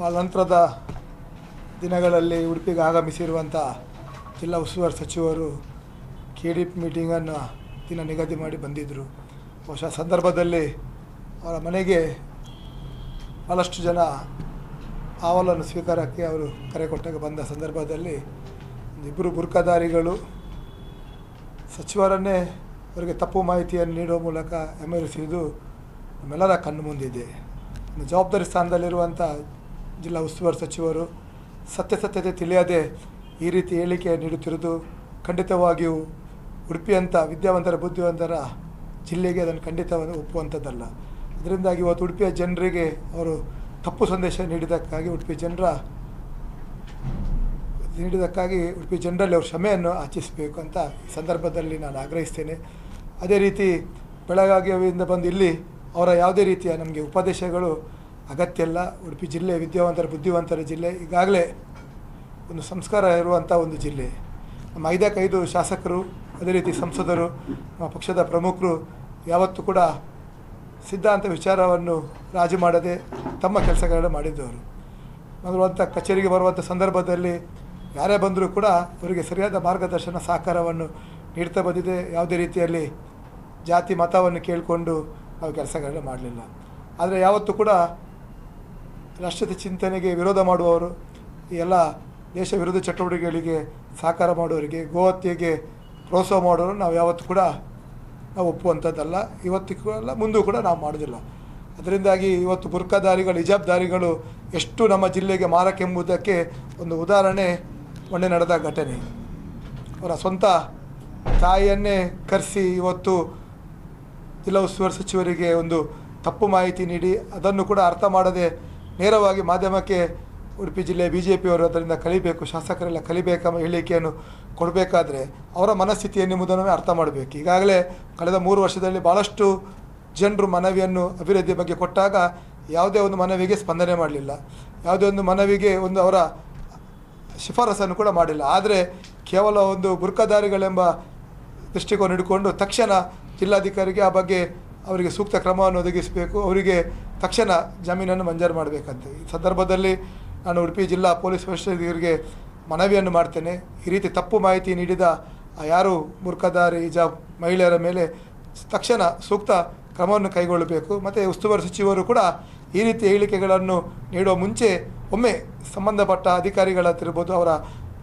ನಂತರದ ದಿನಗಳಲ್ಲಿ ಉಡುಪಿಗೆ ಆಗಮಿಸಿರುವಂಥ ಜಿಲ್ಲಾ ಉಸ್ತುವಾರಿ ಸಚಿವರು KDP ಮೀಟಿಂಗನ್ನು ದಿನ ನಿಗದಿ ಮಾಡಿ ಬಂದಿದ್ದರು. ಬಹುಶಃ ಸಂದರ್ಭದಲ್ಲಿ ಅವರ ಮನೆಗೆ ಭಾಳಷ್ಟು ಜನ ಅಹವಾಲನ್ನು ಸ್ವೀಕಾರಕ್ಕೆ ಅವರು ಕರೆ ಕೊಟ್ಟಾಗ ಬಂದ ಸಂದರ್ಭದಲ್ಲಿ ಇಬ್ಬರು ಬುರ್ಕಾಧಾರಿಗಳು ಸಚಿವರನ್ನೇ ಅವರಿಗೆ ತಪ್ಪು ಮಾಹಿತಿಯನ್ನು ನೀಡುವ ಮೂಲಕ ಎಮರಿಸಿದ್ದು ನಮ್ಮೆಲ್ಲರ ಕಣ್ಣು ಮುಂದಿದೆ. ಜವಾಬ್ದಾರಿ ಸ್ಥಾನದಲ್ಲಿರುವಂಥ ಜಿಲ್ಲಾ ಉಸ್ತುವಾರಿ ಸಚಿವರು ಸತ್ಯಾಸತ್ಯತೆ ತಿಳಿಯದೆ ಈ ರೀತಿ ಹೇಳಿಕೆ ನೀಡುತ್ತಿರುವುದು ಖಂಡಿತವಾಗಿಯೂ ಉಡುಪಿಯಂಥ ವಿದ್ಯಾವಂತರ ಬುದ್ಧಿವಂತರ ಜಿಲ್ಲೆಗೆ ಅದನ್ನು ಖಂಡಿತವಾಗಿ ಒಪ್ಪುವಂಥದ್ದಲ್ಲ. ಇದರಿಂದಾಗಿ ಇವತ್ತು ಉಡುಪಿಯ ಜನರಿಗೆ ಅವರು ತಪ್ಪು ಸಂದೇಶ ನೀಡಿದ್ದಕ್ಕಾಗಿ ಉಡುಪಿ ಜನರಲ್ಲಿ ಅವರು ಕ್ಷಮೆಯನ್ನು ಯಾಚಿಸಬೇಕು ಅಂತ ಈ ಸಂದರ್ಭದಲ್ಲಿ ನಾನು ಆಗ್ರಹಿಸ್ತೇನೆ. ಅದೇ ರೀತಿ ಬೆಳಗಾವಿಯಿಂದ ಬಂದು ಇಲ್ಲಿ ಅವರ ಯಾವುದೇ ರೀತಿಯ ನಮಗೆ ಉಪದೇಶಗಳು ಅಗತ್ಯ ಇಲ್ಲ. ಉಡುಪಿ ಜಿಲ್ಲೆ ವಿದ್ಯಾವಂತರ ಬುದ್ಧಿವಂತರ ಜಿಲ್ಲೆ, ಈಗಾಗಲೇ ಒಂದು ಸಂಸ್ಕಾರ ಇರುವಂಥ ಒಂದು ಜಿಲ್ಲೆ. ನಮ್ಮ 5 ಶಾಸಕರು, ಅದೇ ರೀತಿ ಸಂಸದರು, ನಮ್ಮ ಪಕ್ಷದ ಪ್ರಮುಖರು ಯಾವತ್ತೂ ಕೂಡ ಸಿದ್ಧಾಂತ ವಿಚಾರವನ್ನು ರಾಜಿ ಮಾಡದೆ ತಮ್ಮ ಕೆಲಸಗಳನ್ನು ಮಾಡಿದ್ದವರು. ಬರುವಂಥ ಕಚೇರಿಗೆ ಬರುವಂಥ ಸಂದರ್ಭದಲ್ಲಿ ಯಾರೇ ಬಂದರೂ ಕೂಡ ಅವರಿಗೆ ಸರಿಯಾದ ಮಾರ್ಗದರ್ಶನ ಸಹಕಾರವನ್ನು ನೀಡ್ತಾ ಬಂದಿದೆ. ಯಾವುದೇ ರೀತಿಯಲ್ಲಿ ಜಾತಿ ಮತವನ್ನು ಕೇಳಿಕೊಂಡು ನಾವು ಕೆಲಸಗಳನ್ನು ಮಾಡಲಿಲ್ಲ. ಆದರೆ ಯಾವತ್ತೂ ಕೂಡ ರಾಷ್ಟ್ರೀಯ ಚಿಂತನೆಗೆ ವಿರೋಧ ಮಾಡುವವರು, ಈ ಎಲ್ಲ ದೇಶ ವಿರೋಧ ಚಟುವಟಿಕೆಗಳಿಗೆ ಸಹಕಾರ ಮಾಡುವವರಿಗೆ, ಗೋಹತ್ಯೆಗೆ ಪ್ರೋತ್ಸಾಹ ಮಾಡೋರು ನಾವು ಯಾವತ್ತೂ ಕೂಡ ನಾವು ಒಪ್ಪುವಂಥದ್ದಲ್ಲ. ಇವತ್ತಿಗೂ ಅಲ್ಲ, ಮುಂದೂ ಕೂಡ ನಾವು ಮಾಡೋದಿಲ್ಲ. ಅದರಿಂದಾಗಿ ಇವತ್ತು ಬುರ್ಕಾಧಾರಿಗಳು, ಹಿಜಾಬ್ದಾರಿಗಳು ಎಷ್ಟು ನಮ್ಮ ಜಿಲ್ಲೆಗೆ ಮಾರಕೆಂಬುದಕ್ಕೆ ಒಂದು ಉದಾಹರಣೆ ಮೊನ್ನೆ ನಡೆದ ಘಟನೆ. ಅವರ ಸ್ವಂತ ತಾಯಿಯನ್ನೇ ಕರೆಸಿ ಇವತ್ತು ಜಿಲ್ಲಾ ಉಸ್ತುವಾರಿ ಸಚಿವರಿಗೆ ಒಂದು ತಪ್ಪು ಮಾಹಿತಿ ನೀಡಿ ಅದನ್ನು ಕೂಡ ಅರ್ಥ ಮಾಡದೆ ನೇರವಾಗಿ ಮಾಧ್ಯಮಕ್ಕೆ ಉಡುಪಿ ಜಿಲ್ಲೆ BJPಯವರು ಅದರಿಂದ ಕಲಿಬೇಕು, ಶಾಸಕರೆಲ್ಲ ಕಲಿಬೇಕೆಂಬ ಹೇಳಿಕೆಯನ್ನು ಕೊಡಬೇಕಾದ್ರೆ ಅವರ ಮನಸ್ಥಿತಿ ಏನೆಂಬುದನ್ನು ಅರ್ಥ ಮಾಡಬೇಕು. ಈಗಾಗಲೇ ಕಳೆದ 3 ವರ್ಷದಲ್ಲಿ ಭಾಳಷ್ಟು ಜನರು ಮನವಿಯನ್ನು ಅಭಿವೃದ್ಧಿ ಬಗ್ಗೆ ಕೊಟ್ಟಾಗ ಯಾವುದೇ ಒಂದು ಮನವಿಗೆ ಸ್ಪಂದನೆ ಮಾಡಲಿಲ್ಲ, ಯಾವುದೇ ಒಂದು ಮನವಿಗೆ ಒಂದು ಅವರ ಶಿಫಾರಸನ್ನು ಕೂಡ ಮಾಡಿಲ್ಲ. ಆದರೆ ಕೇವಲ ಒಂದು ಬುರ್ಕಾಧಾರಿಗಳೆಂಬ ದೃಷ್ಟಿಕೋನ ಹಿಡ್ಕೊಂಡು ತಕ್ಷಣ ಜಿಲ್ಲಾಧಿಕಾರಿಗೆ ಆ ಬಗ್ಗೆ ಅವರಿಗೆ ಸೂಕ್ತ ಕ್ರಮವನ್ನು ಒದಗಿಸಬೇಕು, ಅವರಿಗೆ ತಕ್ಷಣ ಜಾಮೀನನ್ನು ಮಂಜೂರು ಮಾಡಬೇಕಂತ. ಈ ಸಂದರ್ಭದಲ್ಲಿ ನಾನು ಉಡುಪಿ ಜಿಲ್ಲಾ ಪೊಲೀಸ್ ವರಿಷ್ಠರಿಗೆ ಮನವಿಯನ್ನು ಮಾಡ್ತೇನೆ. ಈ ರೀತಿ ತಪ್ಪು ಮಾಹಿತಿ ನೀಡಿದ ಯಾರು ಬುರ್ಕಾಧಾರಿ ಹಿಜಾಬ್ ಮಹಿಳೆಯರ ಮೇಲೆ ತಕ್ಷಣ ಸೂಕ್ತ ಕ್ರಮವನ್ನು ಕೈಗೊಳ್ಳಬೇಕು. ಮತ್ತು ಉಸ್ತುವಾರಿ ಸಚಿವರು ಕೂಡ ಈ ರೀತಿ ಹೇಳಿಕೆಗಳನ್ನು ನೀಡುವ ಮುಂಚೆ ಒಮ್ಮೆ ಸಂಬಂಧಪಟ್ಟ ಅಧಿಕಾರಿಗಳ ಹತ್ರ ಇರ್ಬೋದು, ಅವರ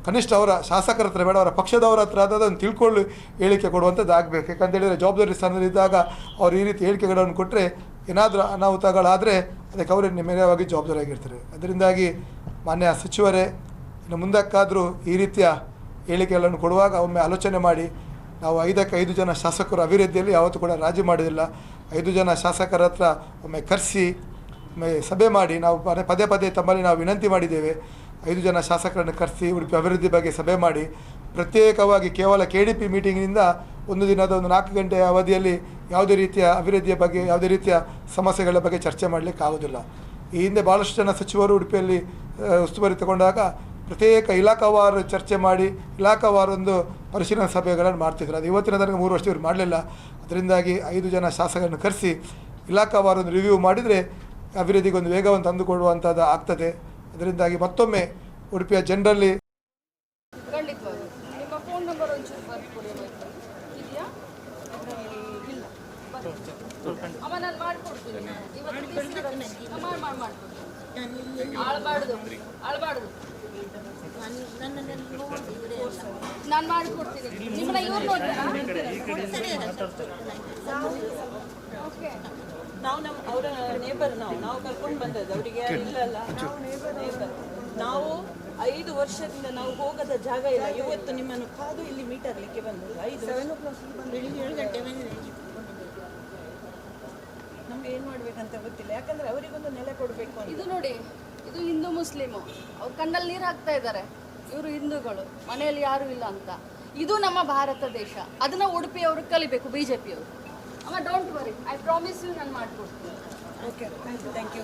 ಕನಿಷ್ಠ ಅವರ ಶಾಸಕರ ಹತ್ರ ಬೇಡ, ಅವರ ಪಕ್ಷದವರ ಹತ್ರ ಅದನ್ನು ತಿಳ್ಕೊಳ್ಳಿ ಹೇಳಿಕೆ ಕೊಡುವಂಥದ್ದು ಆಗಬೇಕು. ಯಾಕಂತೇಳಿದರೆ ಜವಾಬ್ದಾರಿ ಸ್ಥಾನದಲ್ಲಿದ್ದಾಗ ಅವರು ಈ ರೀತಿ ಹೇಳಿಕೆಗಳನ್ನು ಕೊಟ್ಟರೆ ಏನಾದರೂ ಅನಾಹುತಗಳಾದರೆ ಅದಕ್ಕೆ ಅವರು ನೇರವಾಗಿ ಜವಾಬ್ದಾರಿಯಾಗಿರ್ತಾರೆ. ಅದರಿಂದಾಗಿ ಮಾನ್ಯ ಸಚಿವರೇ, ಇನ್ನು ಮುಂದಕ್ಕಾದರೂ ಈ ರೀತಿಯ ಹೇಳಿಕೆಗಳನ್ನು ಕೊಡುವಾಗ ಒಮ್ಮೆ ಆಲೋಚನೆ ಮಾಡಿ. ನಾವು 5 ಜನ ಶಾಸಕರು ಅಭಿವೃದ್ಧಿಯಲ್ಲಿ ಯಾವತ್ತೂ ಕೂಡ ರಾಜಿ ಮಾಡೋದಿಲ್ಲ. 5 ಜನ ಶಾಸಕರ ಹತ್ರ ಒಮ್ಮೆ ಕರೆಸಿ ಒಮ್ಮೆ ಸಭೆ ಮಾಡಿ, ನಾವು ಪದೇ ತಮ್ಮಲ್ಲಿ ನಾವು ವಿನಂತಿ ಮಾಡಿದ್ದೇವೆ. 5 ಜನ ಶಾಸಕರನ್ನು ಕರೆಸಿ ಉಡುಪಿ ಅಭಿವೃದ್ಧಿ ಬಗ್ಗೆ ಸಭೆ ಮಾಡಿ, ಪ್ರತ್ಯೇಕವಾಗಿ ಕೇವಲ KDP ಮೀಟಿಂಗಿನಿಂದ ಒಂದು ದಿನದ ಒಂದು 4 ಗಂಟೆಯ ಅವಧಿಯಲ್ಲಿ ಯಾವುದೇ ರೀತಿಯ ಅಭಿವೃದ್ಧಿಯ ಬಗ್ಗೆ, ಯಾವುದೇ ರೀತಿಯ ಸಮಸ್ಯೆಗಳ ಬಗ್ಗೆ ಚರ್ಚೆ ಮಾಡಲಿಕ್ಕೆ ಆಗೋದಿಲ್ಲ. ಈ ಹಿಂದೆ ಭಾಳಷ್ಟು ಜನ ಸಚಿವರು ಉಡುಪಿಯಲ್ಲಿ ಉಸ್ತುವಾರಿ ತಗೊಂಡಾಗ ಪ್ರತ್ಯೇಕ ಇಲಾಖಾವಾರು ಚರ್ಚೆ ಮಾಡಿ ಇಲಾಖಾವಾರು ಒಂದು ಪರಿಶೀಲನಾ ಸಭೆಗಳನ್ನು ಮಾಡ್ತಿದ್ರು. ಅದು ಇವತ್ತಿನ ತನಕ 3 ವರ್ಷ ಇವರು ಮಾಡಲಿಲ್ಲ. ಅದರಿಂದಾಗಿ 5 ಜನ ಶಾಸಕರನ್ನು ಕರೆಸಿ ಇಲಾಖಾವಾರು ಒಂದು ರಿವ್ಯೂ ಮಾಡಿದರೆ ಅಭಿವೃದ್ಧಿಗೆ ಒಂದು ವೇಗವನ್ನು ತಂದುಕೊಡುವಂಥದ್ದು ಆಗ್ತದೆ. ಅದರಿಂದಾಗಿ ಮತ್ತೊಮ್ಮೆ ಉಡುಪಿಯ ಜನರಲ್ಲಿ ನಾನು ಮಾಡಿಕೊಡ್ತೀನಿ. ನಿಮ್ಮನ್ನ ಇವ್ರು ನೋಡ್ತೀರಾ? ನಾವು ಅವರ ನೇಬರ್ ನಾವು ಕರ್ಕೊಂಡು ಬಂದದ್ದು, ಅವರಿಗೆ ಇಲ್ಲಲ್ಲ. ನಾವು 5 ವರ್ಷದಿಂದ ನಾವು ಹೋಗದ ಜಾಗ ಇಲ್ಲ. ಇವತ್ತು ನಿಮ್ಮನ್ನು ಕಾದು ಇಲ್ಲಿ ಮೀಟ್ ಆಗಲಿಕ್ಕೆ ಬಂದದ್ದು. 7 ಗಂಟೆ ನಮ್ಗೆ ಏನು ಮಾಡ್ಬೇಕಂತ ಗೊತ್ತಿಲ್ಲ. ಯಾಕಂದ್ರೆ ಅವರಿಗೊಂದು ನೆಲೆ ಕೊಡಬೇಕು. ಇದು ನೋಡಿ, ಇದು ಹಿಂದೂ ಮುಸ್ಲಿಮು, ಅವ್ರು ಕಣ್ಣಲ್ಲಿ ನೀರು ಹಾಕ್ತಾ ಇದ್ದಾರೆ. ಇವರು ಹಿಂದೂಗಳು, ಮನೆಯಲ್ಲಿ ಯಾರೂ ಇಲ್ಲ ಅಂತ. ಇದು ನಮ್ಮ ಭಾರತ ದೇಶ. ಅದನ್ನ ಉಡುಪಿಯವರು ಕಲಿಬೇಕು, BJPಯವರು. ಅಮ್ಮ don't worry, I promise you, ನಾನು ಮಾಡ್ಕೊಡ್ತೀನಿ. Okay, thank you.